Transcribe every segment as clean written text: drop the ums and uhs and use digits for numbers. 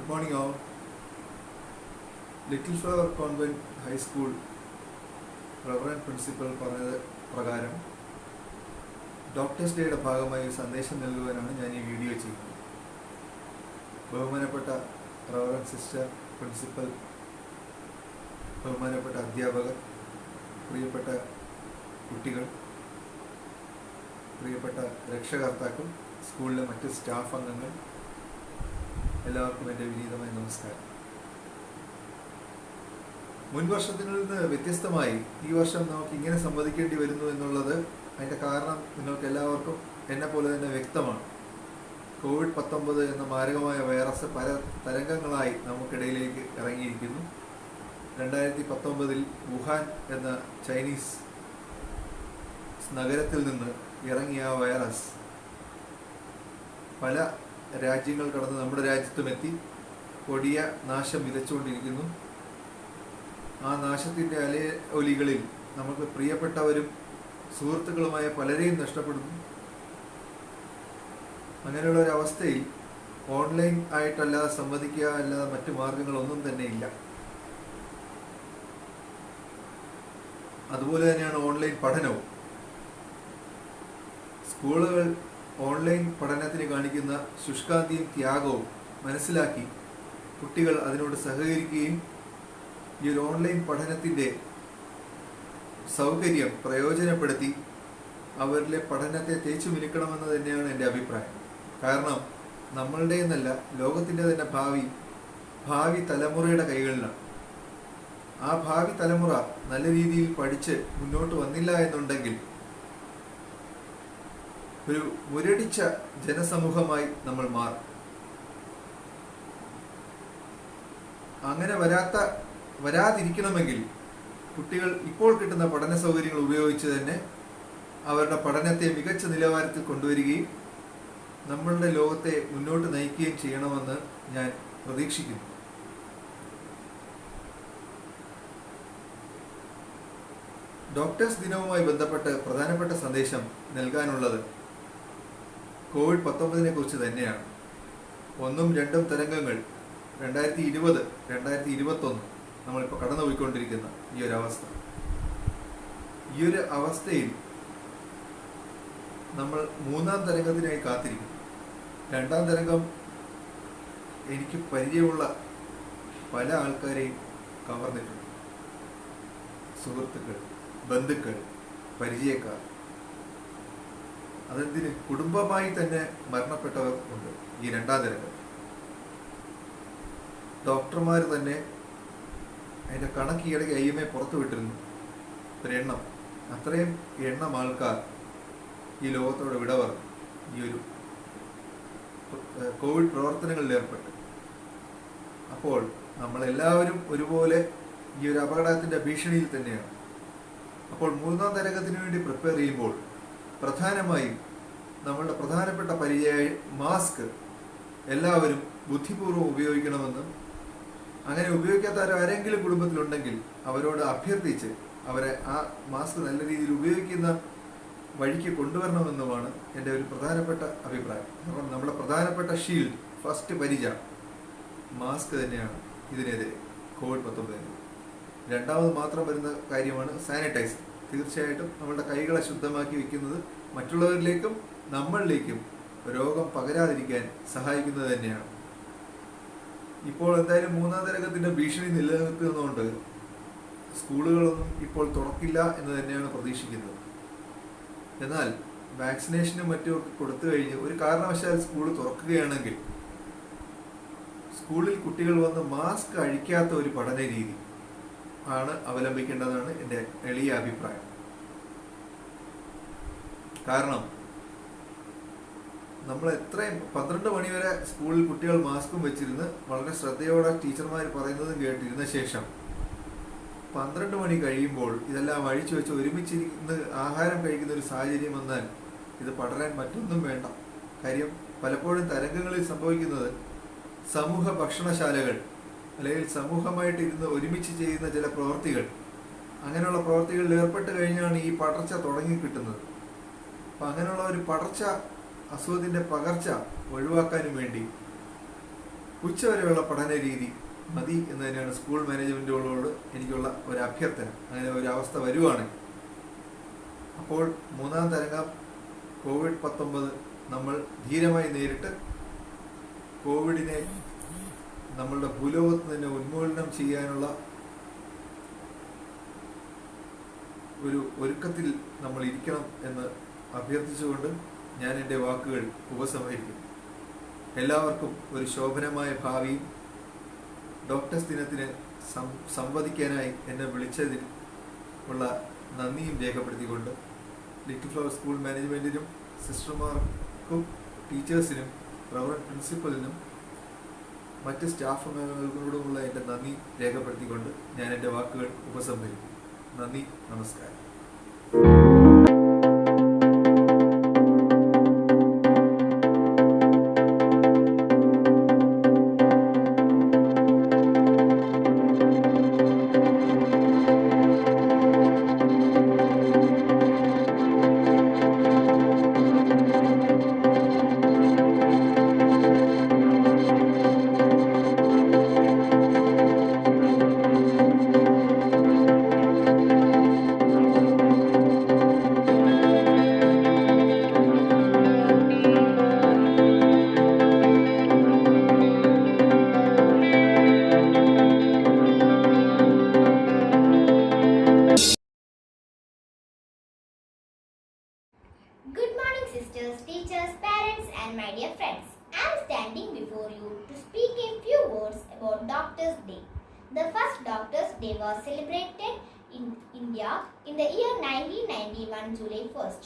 Good morning all. Little flower convent high school reverend principal പറഞ്ഞത് പ്രകാരം doctors ഡേയുടെ ഭാഗമായി ഒരു സന്ദേശം നൽകുവാനാണ് ഞാൻ ഈ വീഡിയോ ചെയ്യുന്നത്. ബഹുമാനപ്പെട്ട റവറൻഡ് സിസ്റ്റർ, പ്രിൻസിപ്പൽ, ബഹുമാനപ്പെട്ട അധ്യാപകർ, പ്രിയപ്പെട്ട കുട്ടികൾ, പ്രിയപ്പെട്ട രക്ഷകർത്താക്കൾ, സ്കൂളിലെ മറ്റ് സ്റ്റാഫ് അംഗങ്ങൾ, എല്ലാവർക്കും എൻ്റെ വിനീതമായ നമസ്കാരം. മുൻ വർഷത്തിൽ നിന്ന് വ്യത്യസ്തമായി ഈ വർഷം നമുക്ക് ഇങ്ങനെ സംവദിക്കേണ്ടി വരുന്നു എന്നുള്ളത് അതിൻ്റെ കാരണം നിങ്ങൾക്ക് എല്ലാവർക്കും എന്നെ പോലെ തന്നെ വ്യക്തമാണ്. COVID-19 എന്ന മാരകമായ വൈറസ് പല തരംഗങ്ങളായി നമുക്കിടയിലേക്ക് ഇറങ്ങിയിരിക്കുന്നു. 2019 വുഹാൻ എന്ന ചൈനീസ് നഗരത്തിൽ നിന്ന് ഇറങ്ങിയ വൈറസ് പല രാജ്യങ്ങൾ കടന്ന് നമ്മുടെ രാജ്യത്തുമെത്തി കൊടിയ നാശം വിതച്ചുകൊണ്ടിരിക്കുന്നു. ആ നാശത്തിൻ്റെ അലയൊലികളിൽ നമുക്ക് പ്രിയപ്പെട്ടവരും സുഹൃത്തുക്കളുമായ പലരെയും നഷ്ടപ്പെടുന്നു. അങ്ങനെയുള്ള ഒരു അവസ്ഥയിൽ ഓൺലൈൻ ആയിട്ടല്ലാതെ സംവദിക്കുക അല്ലാതെ മറ്റു മാർഗങ്ങളൊന്നും തന്നെ ഇല്ല. അതുപോലെ തന്നെയാണ് ഓൺലൈൻ പഠനവും. സ്കൂളുകൾ ഓൺലൈൻ പഠനത്തിന് കാണിക്കുന്ന ശുഷ്കാന്തിയും ത്യാഗവും മനസ്സിലാക്കി കുട്ടികൾ അതിനോട് സഹകരിക്കുകയും ഈ ഒരു ഓൺലൈൻ പഠനത്തിൻ്റെ സൗകര്യം പ്രയോജനപ്പെടുത്തി അവരിലെ പഠനത്തെ തേച്ചു മിനുക്കണമെന്ന് തന്നെയാണ് എൻ്റെ അഭിപ്രായം. കാരണം നമ്മളുടെ എന്നല്ല, ലോകത്തിൻ്റെ തന്നെ ഭാവി തലമുറയുടെ കൈകളിലാണ്. ആ ഭാവി തലമുറ നല്ല രീതിയിൽ പഠിച്ച് മുന്നോട്ട് വന്നില്ല എന്നുണ്ടെങ്കിൽ ഒരു മുരടിച്ച ജനസമൂഹമായി നമ്മൾ മാറും. അങ്ങനെ വരാതിരിക്കണമെങ്കിൽ കുട്ടികൾ ഇപ്പോൾ കിട്ടുന്ന പഠന സൗകര്യങ്ങൾ ഉപയോഗിച്ച് തന്നെ അവരുടെ പഠനത്തെ മികച്ച നിലവാരത്തിൽ കൊണ്ടുവരികയും നമ്മളുടെ ലോകത്തെ മുന്നോട്ട് നയിക്കുകയും ചെയ്യണമെന്ന് ഞാൻ പ്രതീക്ഷിക്കുന്നു. ഡോക്ടേഴ്സ് ദിനവുമായി ബന്ധപ്പെട്ട് പ്രധാനപ്പെട്ട സന്ദേശം നൽകാനുള്ളത് COVID-19 കുറിച്ച് തന്നെയാണ്. 1ഉം 2ഉം തരംഗങ്ങൾ 2020, 2021 നമ്മളിപ്പോൾ കടന്നുപോയിക്കൊണ്ടിരിക്കുന്ന ഈ ഒരു അവസ്ഥയിൽ നമ്മൾ 3ാം തരംഗത്തിനായി കാത്തിരിക്കും. 2ാം തരംഗം എനിക്ക് പരിചയമുള്ള പല ആൾക്കാരെയും കവർന്നിട്ടുണ്ട്. സുഹൃത്തുക്കൾ, ബന്ധുക്കൾ, പരിചയക്കാർ, അതെന്തിന് കുടുംബമായി തന്നെ മരണപ്പെട്ടവർ ഉണ്ട്. ഈ 2ാം തരംഗം ഡോക്ടർമാർ തന്നെ അതിൻ്റെ കണക്ക് ഈയിടയ്ക്ക് IMA പുറത്തുവിട്ടിരുന്നു. ഒരെണ്ണം, അത്രയും എണ്ണം ആൾക്കാർ ഈ ലോകത്തോട് വിട പറഞ്ഞു ഈ ഒരു കോവിഡ് പ്രവർത്തനങ്ങളിൽ ഏർപ്പെട്ട്. അപ്പോൾ നമ്മളെല്ലാവരും ഒരുപോലെ ഈ ഒരു അപകടത്തിൻ്റെ ഭീഷണിയിൽ തന്നെയാണ്. അപ്പോൾ 3ാം തരംഗത്തിന് വേണ്ടി പ്രിപ്പയർ ചെയ്യുമ്പോൾ പ്രധാനമായും നമ്മളുടെ പ്രധാനപ്പെട്ട പരിചയമായ മാസ്ക് എല്ലാവരും ബുദ്ധിപൂർവ്വം ഉപയോഗിക്കണമെന്നും അങ്ങനെ ഉപയോഗിക്കാത്ത ആരെങ്കിലും കുടുംബത്തിലുണ്ടെങ്കിൽ അവരോട് അഭ്യർത്ഥിച്ച് അവരെ ആ മാസ്ക് നല്ല രീതിയിൽ ഉപയോഗിക്കുന്ന വഴിക്ക് കൊണ്ടുവരണമെന്നുമാണ് എൻ്റെ ഒരു പ്രധാനപ്പെട്ട അഭിപ്രായം. കാരണം നമ്മുടെ പ്രധാനപ്പെട്ട ഷീൽഡ്, ഫസ്റ്റ് പരിച മാസ്ക് തന്നെയാണ് ഇതിനെതിരെ COVID-19. 2ാമത് മാത്രം വരുന്ന കാര്യമാണ് സാനിറ്റൈസർ. തീർച്ചയായിട്ടും നമ്മളുടെ കൈകളെ ശുദ്ധമാക്കി വയ്ക്കുന്നത് മറ്റുള്ളവരിലേക്കും നമ്മളിലേക്കും രോഗം പകരാതിരിക്കാൻ സഹായിക്കുന്നത് തന്നെയാണ്. ഇപ്പോൾ എന്തായാലും 3ാം തരംഗത്തിൻ്റെ ഭീഷണി നിലനിൽക്കുന്നതുകൊണ്ട് സ്കൂളുകളൊന്നും ഇപ്പോൾ തുറക്കില്ല എന്ന് തന്നെയാണ് പ്രതീക്ഷിക്കുന്നത്. എന്നാൽ വാക്സിനേഷനും മറ്റും കൊടുത്തു കഴിഞ്ഞ് ഒരു കാരണവശാൽ സ്കൂൾ തുറക്കുകയാണെങ്കിൽ സ്കൂളിൽ കുട്ടികൾ വന്ന് മാസ്ക് അഴിക്കാത്ത ഒരു പഠന രീതി ആണ് അവലംബിക്കേണ്ടതാണ് എൻ്റെ എളിയ അഭിപ്രായം. കാരണം നമ്മൾ എത്രയും 12 മണി വരെ സ്കൂളിൽ കുട്ടികൾ മാസ്കും വെച്ചിരുന്ന് വളരെ ശ്രദ്ധയോടെ ടീച്ചർമാർ പറയുന്നതും കേട്ടിരുന്ന ശേഷം 12 മണി കഴിയുമ്പോൾ ഇതെല്ലാം അഴിച്ചു വെച്ച് ഒരുമിച്ചിരുന്ന് ആഹാരം കഴിക്കുന്ന ഒരു സാഹചര്യം വന്നാൽ ഇത് പടരാൻ മറ്റൊന്നും വേണ്ട. കാര്യം പലപ്പോഴും തരംഗങ്ങളിൽ സംഭവിക്കുന്നത് സമൂഹ ഭക്ഷണശാലകൾ അല്ലെങ്കിൽ സമൂഹമായിട്ട് ഇരുന്ന് ഒരുമിച്ച് ചെയ്യുന്ന ചില പ്രവൃത്തികൾ, അങ്ങനെയുള്ള പ്രവൃത്തികളിൽ ഏർപ്പെട്ട് കഴിഞ്ഞാണ് ഈ പടർച്ച തുടങ്ങി കിട്ടുന്നത്. അപ്പം അങ്ങനെയുള്ള ഒരു പടർച്ച, അസുഖത്തിൻ്റെ പകർച്ച ഒഴിവാക്കാനും വേണ്ടി ഉച്ചവരെയുള്ള പഠന രീതി മതി എന്ന് തന്നെയാണ് സ്കൂൾ മാനേജ്മെൻറ്റുകളോട് എനിക്കുള്ള ഒരു അഭ്യർത്ഥന. അങ്ങനെ ഒരു അവസ്ഥ വരുവാണെങ്കിൽ അപ്പോൾ മൂന്നാം തരംഗം COVID-19 നമ്മൾ ധീരമായി നേരിട്ട് കോവിഡിനെ നമ്മളുടെ ഭൂലോകത്ത് തന്നെ ഉന്മൂലനം ചെയ്യാനുള്ള ഒരു ഒരുക്കത്തിൽ നമ്മൾ ഇരിക്കണം എന്ന് അഭ്യർത്ഥിച്ചുകൊണ്ട് ഞാൻ എൻ്റെ വാക്കുകൾ ഉപസംഹരിക്കുന്നു. എല്ലാവർക്കും ഒരു ശോഭനമായ ഭാവിയും ഡോക്ടേഴ്സ് ദിനത്തിന് സംവദിക്കാനായി എന്നെ വിളിച്ചതിൽ ഉള്ള നന്ദിയും രേഖപ്പെടുത്തിക്കൊണ്ട് ലിറ്റിൽ ഫ്ലവർ സ്കൂൾ മാനേജ്മെൻറ്റിനും സിസ്റ്റർമാർക്കും ടീച്ചേഴ്സിനും റവറൻഡ് പ്രിൻസിപ്പലിനും മറ്റ് സ്റ്റാഫ് അംഗങ്ങളോടുമുള്ള എൻ്റെ നന്ദി രേഖപ്പെടുത്തിക്കൊണ്ട് ഞാൻ എൻ്റെ വാക്കുകൾ ഉപസംഹരിക്കും. നന്ദി, നമസ്കാരം. Good morning, sisters, teachers, parents, and my dear friends. I am standing before you to speak a few words about Doctors' Day. The first Doctors' Day was celebrated in India in the year 1991, July 1st.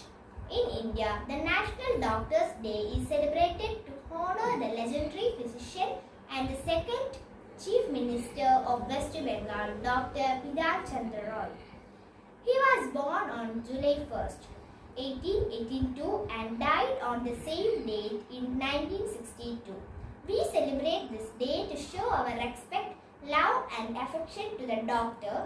In India, the National Doctors' Day is celebrated to honor the legendary physician and the second Chief Minister of West Bengal, Dr. Bidhan Chandra Roy. He was born on July 1st. 1882 and died on the same date in 1962. We celebrate this day to show our respect, love and affection to the doctor.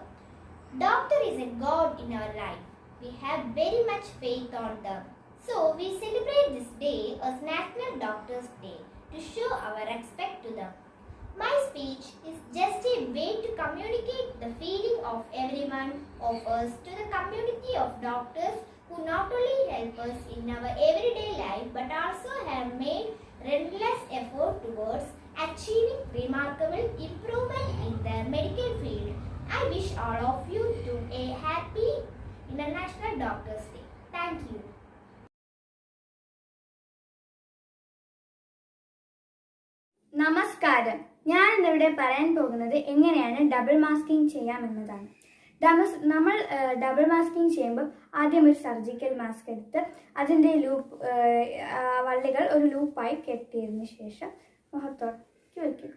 Doctor is a god in our life. We have very much faith on them. So we celebrate this day as National Doctors' Day to show our respect to them. My speech is just a way to communicate the feeling of everyone of us to the community of doctors who not only help us in our everyday life but also have made relentless effort towards achieving remarkable improvement in the medical field. I wish all of you to a happy International Doctors' Day. Thank you. നമസ്കാരം. ഞാൻ ഇന്നിവിടെ പറയാൻ പോകുന്നത് എങ്ങനെയാണ് double masking ചെയ്യാമെന്നതാണ്. നമ്മൾ double masking ചെയ്യുമ്പോൾ ആദ്യം ഒരു സർജിക്കൽ മാസ്ക് എടുത്ത് അതിൻ്റെ വള്ളികൾ ഒരു ലൂപ്പായി കെട്ടിയതിന് ശേഷം മുഖത്തോട്ട് വയ്ക്കുക.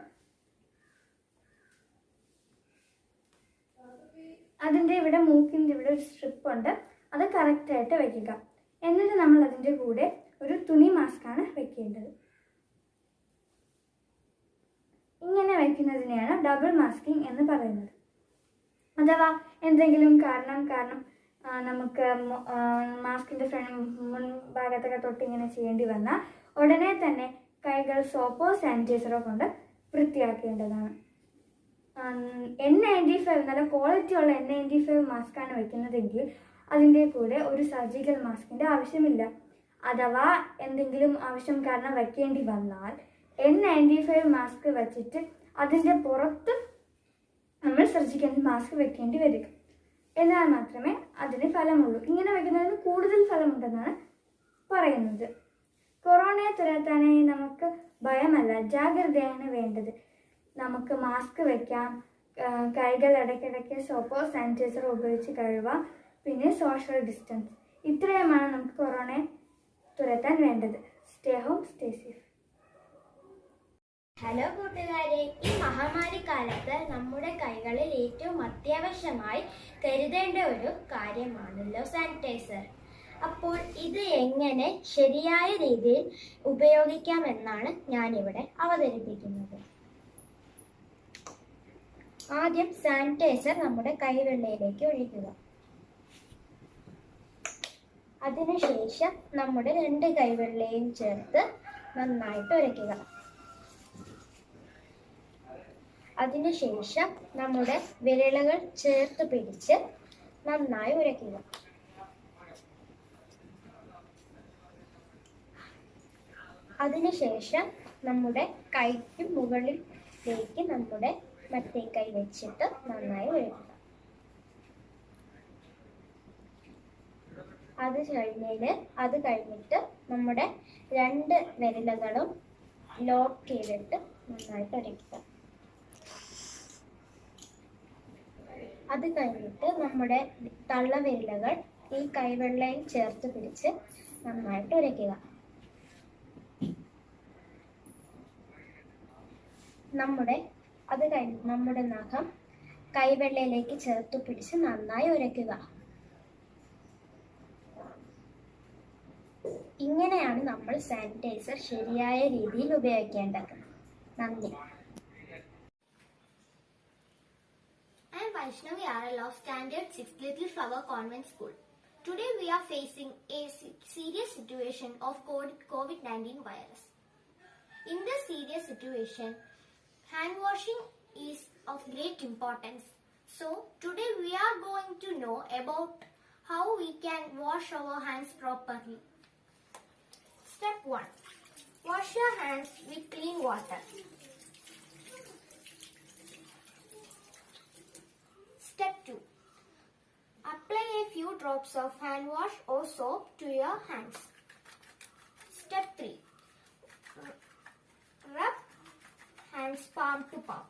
അതിൻ്റെ ഇവിടെ മൂക്കിൻ്റെ ഇവിടെ ഒരു സ്ട്രിപ്പുണ്ട്, അത് കറക്റ്റായിട്ട് വയ്ക്കുക. എന്നിട്ട് നമ്മൾ അതിൻ്റെ കൂടെ ഒരു തുണി മാസ്കാണ് വെക്കേണ്ടത്. ഇങ്ങനെ വയ്ക്കുന്നതിനെയാണ് ഡബിൾ മാസ്കിംഗ് എന്ന് പറയുന്നത്. അഥവാ എന്തെങ്കിലും കാരണം നമുക്ക് മാസ്കിൻ്റെ മുൻഭാഗത്തൊക്കെ തൊട്ട് ഇങ്ങനെ ചെയ്യേണ്ടി വന്നാൽ ഉടനെ തന്നെ കൈകൾ സോപ്പോ സാനിറ്റൈസറോ കൊണ്ട് വൃത്തിയാക്കേണ്ടതാണ്. N95 നല്ല ക്വാളിറ്റിയുള്ള N95 മാസ്കാണ് വയ്ക്കുന്നതെങ്കിൽ അതിൻ്റെ കൂടെ ഒരു സർജിക്കൽ മാസ്കിൻ്റെ ആവശ്യമില്ല. അഥവാ എന്തെങ്കിലും ആവശ്യം കാരണം വയ്ക്കേണ്ടി വന്നാൽ N95 മാസ്ക് വെച്ചിട്ട് അതിൻ്റെ പുറത്ത് നമ്മൾ സർജിക്കൽ മാസ്ക് വെക്കേണ്ടി വരിക. എന്നാൽ മാത്രമേ അതിന് ഫലമുള്ളൂ. ഇങ്ങനെ വയ്ക്കുന്നതിന് കൂടുതൽ ഫലമുണ്ടെന്നാണ് പറയുന്നത്. കൊറോണയെ തുരത്താനായി നമുക്ക് ഭയമല്ല, ജാഗ്രതയാണ് വേണ്ടത്. നമുക്ക് മാസ്ക് വയ്ക്കാം, കൈകൾ ഇടയ്ക്കിടയ്ക്ക് സോപ്പോ സാനിറ്റൈസറോ ഉപയോഗിച്ച് കഴുകാം, പിന്നെ സോഷ്യൽ ഡിസ്റ്റൻസ്. ഇത്രയുമാണ് നമുക്ക് കൊറോണയെ തുരത്താൻ വേണ്ടത്. Stay home, stay safe. Hello കൂട്ടുകാരെ, ഈ മഹാമാരി കാലത്ത് നമ്മുടെ കൈകളിൽ ഏറ്റവും അത്യാവശ്യമായി കരുതേണ്ട ഒരു കാര്യമാണല്ലോ സാനിറ്റൈസർ. അപ്പോൾ ഇത് എങ്ങനെ ശരിയായ രീതിയിൽ ഉപയോഗിക്കാമെന്നാണ് ഞാനിവിടെ അവതരിപ്പിക്കുന്നത്. ആദ്യം സാനിറ്റൈസർ നമ്മുടെ കൈവെള്ളയിലേക്ക് ഒഴിക്കുക. അതിനുശേഷം നമ്മുടെ 2 കൈവെള്ളയും ചേർത്ത് നന്നായിട്ട് ഉരയ്ക്കുക. അതിനുശേഷം നമ്മുടെ വിരലുകൾ ചേർത്ത് പിടിച്ച് നന്നായി ഉരയ്ക്കുക. അതിനുശേഷം നമ്മുടെ കൈക്ക് മുകളിലേക്ക് നമ്മുടെ മറ്റേ കൈ വെച്ചിട്ട് നന്നായി ഉരയ്ക്കുക. അത് കഴിഞ്ഞിട്ട് നമ്മുടെ 2 വിരലുകളും ലോക്ക് ചെയ്തിട്ട് നന്നായിട്ട് ഉരയ്ക്കുക. അത് കഴിഞ്ഞിട്ട് നമ്മുടെ തള്ളവിരലുകൾ ഈ കൈവെള്ളയിൽ ചേർത്ത് പിടിച്ച് നന്നായിട്ട് ഉരയ്ക്കുക. നമ്മുടെ നഖം കൈവെള്ളയിലേക്ക് ചേർത്ത് പിടിച്ച് നന്നായി ഉരയ്ക്കുക. ഇങ്ങനെയാണ് നമ്മൾ സാനിറ്റൈസർ ശരിയായ രീതിയിൽ ഉപയോഗിക്കേണ്ടത്. നന്ദി. I am Vaishnavi RL of Standard 6 Little Flower Convent School. Today we are facing a serious situation of COVID-19 virus. In this serious situation, hand washing is of great importance. So today we are going to know about how we can wash our hands properly. Step 1. Wash your hands with clean water. Step 2. Apply a few drops of hand wash or soap to your hands. Step 3. Rub hands palm to palm.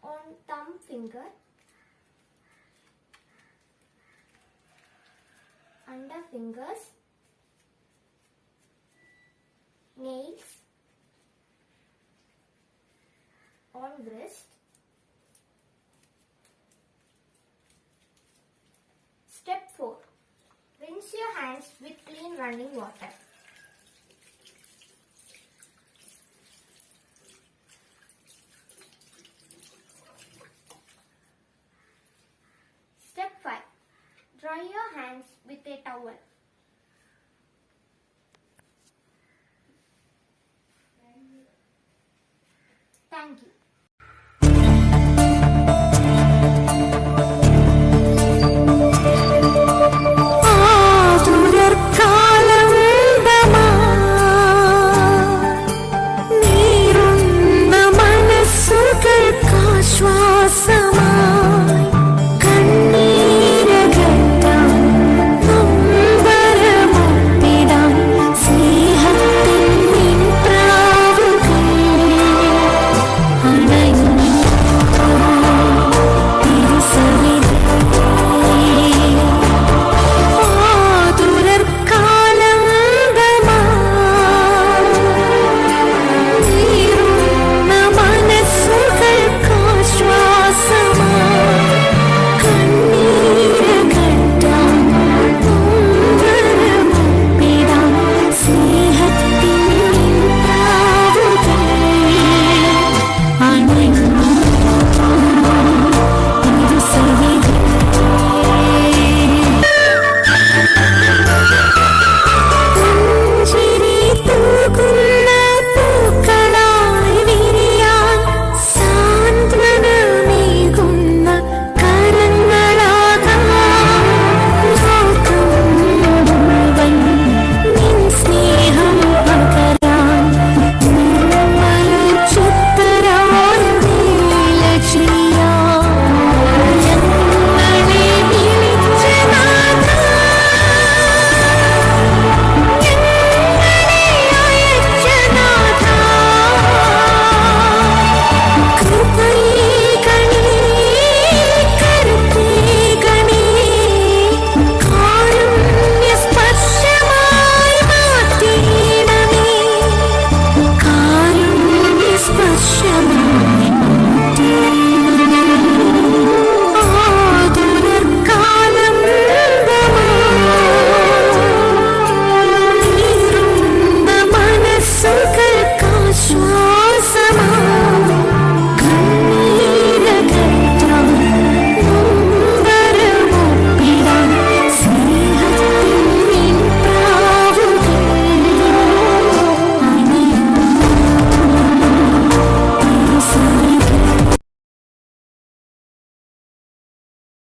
On thumb finger, under fingers, nails, on wrist. Step 4. Rinse your hands with clean running water.